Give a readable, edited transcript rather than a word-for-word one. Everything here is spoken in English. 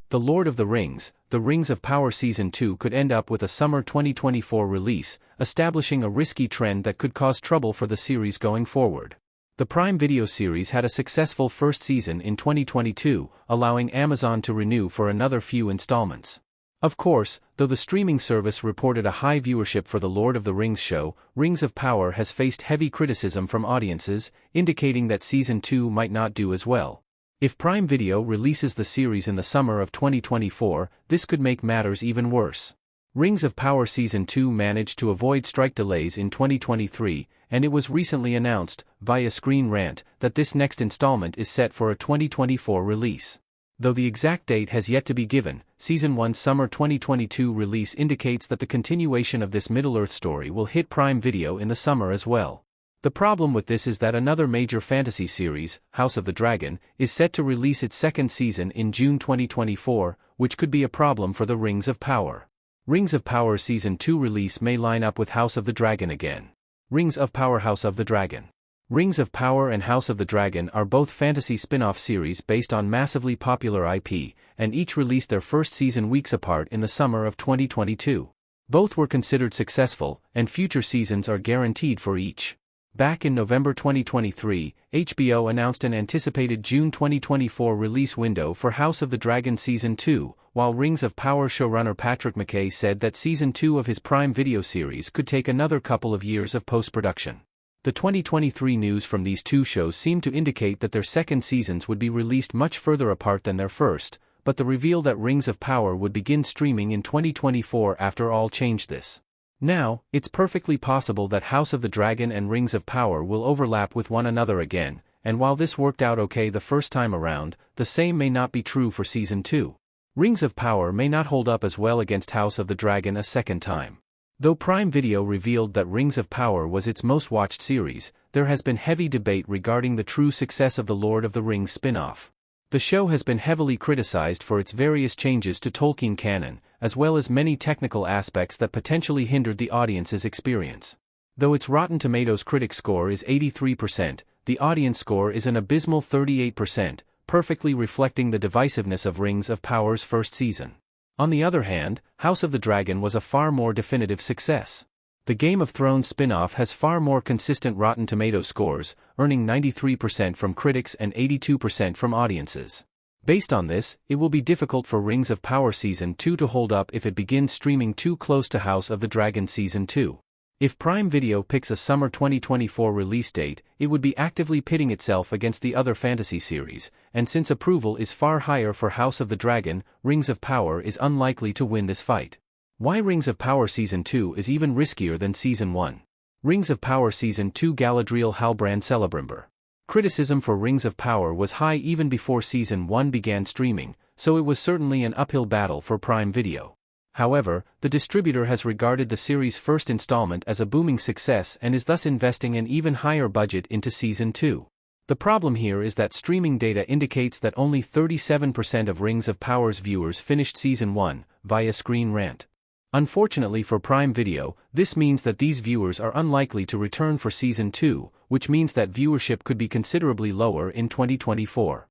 The Lord of the Rings, The Rings of Power Season 2 could end up with a summer 2024 release, establishing a risky trend that could cause trouble for the series going forward. The Prime Video series had a successful first season in 2022, allowing Amazon to renew for another few installments. Of course, though the streaming service reported a high viewership for the Lord of the Rings show, Rings of Power has faced heavy criticism from audiences, indicating that Season 2 might not do as well. If Prime Video releases the series in the summer of 2024, this could make matters even worse. Rings of Power Season 2 managed to avoid strike delays in 2023, and it was recently announced, via Screen Rant, that this next installment is set for a 2024 release. Though the exact date has yet to be given, Season 1's summer 2022 release indicates that the continuation of this Middle-earth story will hit Prime Video in the summer as well. The problem with this is that another major fantasy series, House of the Dragon, is set to release its second season in June 2024, which could be a problem for the Rings of Power. Rings of Power Season 2 release may line up with House of the Dragon again. Rings of Power House of the Dragon. Rings of Power and House of the Dragon are both fantasy spin-off series based on massively popular IP, and each released their first season weeks apart in the summer of 2022. Both were considered successful, and future seasons are guaranteed for each. Back in November 2023, HBO announced an anticipated June 2024 release window for House of the Dragon Season 2, while Rings of Power showrunner Patrick McKay said that Season 2 of his Prime Video series could take another couple of years of post-production. The 2023 news from these two shows seemed to indicate that their second seasons would be released much further apart than their first, but the reveal that Rings of Power would begin streaming in 2024 after all changed this. Now, it's perfectly possible that House of the Dragon and Rings of Power will overlap with one another again, and while this worked out okay the first time around, the same may not be true for Season 2. Rings of Power may not hold up as well against House of the Dragon a second time. Though Prime Video revealed that Rings of Power was its most watched series, there has been heavy debate regarding the true success of the Lord of the Rings spin-off. The show has been heavily criticized for its various changes to Tolkien canon, as well as many technical aspects that potentially hindered the audience's experience. Though its Rotten Tomatoes critic score is 83%, the audience score is an abysmal 38%, perfectly reflecting the divisiveness of Rings of Power's first season. On the other hand, House of the Dragon was a far more definitive success. The Game of Thrones spin-off has far more consistent Rotten Tomatoes scores, earning 93% from critics and 82% from audiences. Based on this, it will be difficult for Rings of Power Season 2 to hold up if it begins streaming too close to House of the Dragon Season 2. If Prime Video picks a summer 2024 release date, it would be actively pitting itself against the other fantasy series, and since approval is far higher for House of the Dragon, Rings of Power is unlikely to win this fight. Why Rings of Power Season 2 is even riskier than Season 1. Rings of Power Season 2 Galadriel Halbrand Celebrimbor. Criticism for Rings of Power was high even before Season 1 began streaming, so it was certainly an uphill battle for Prime Video. However, the distributor has regarded the series' first installment as a booming success and is thus investing an even higher budget into Season 2. The problem here is that streaming data indicates that only 37% of Rings of Power's viewers finished Season 1, via Screen Rant. Unfortunately for Prime Video, this means that these viewers are unlikely to return for Season 2, which means that viewership could be considerably lower in 2024.